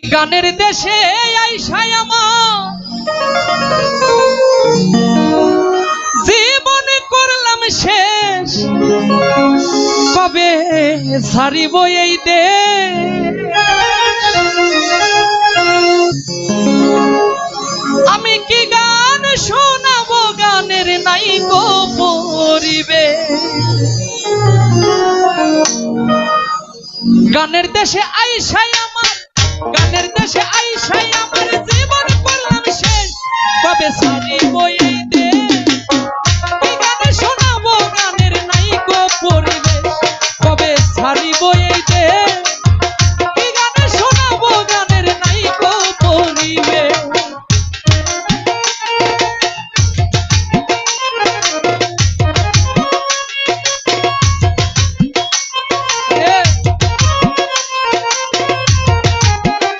গানের দেশে আইসায় আমার জীবনে করলাম শেষ, কবে ছাড়িব এই দেশ। আমি কি গান শোনাবো, গানের নাই গো পরিবেশ। গানের দেশে আইসায়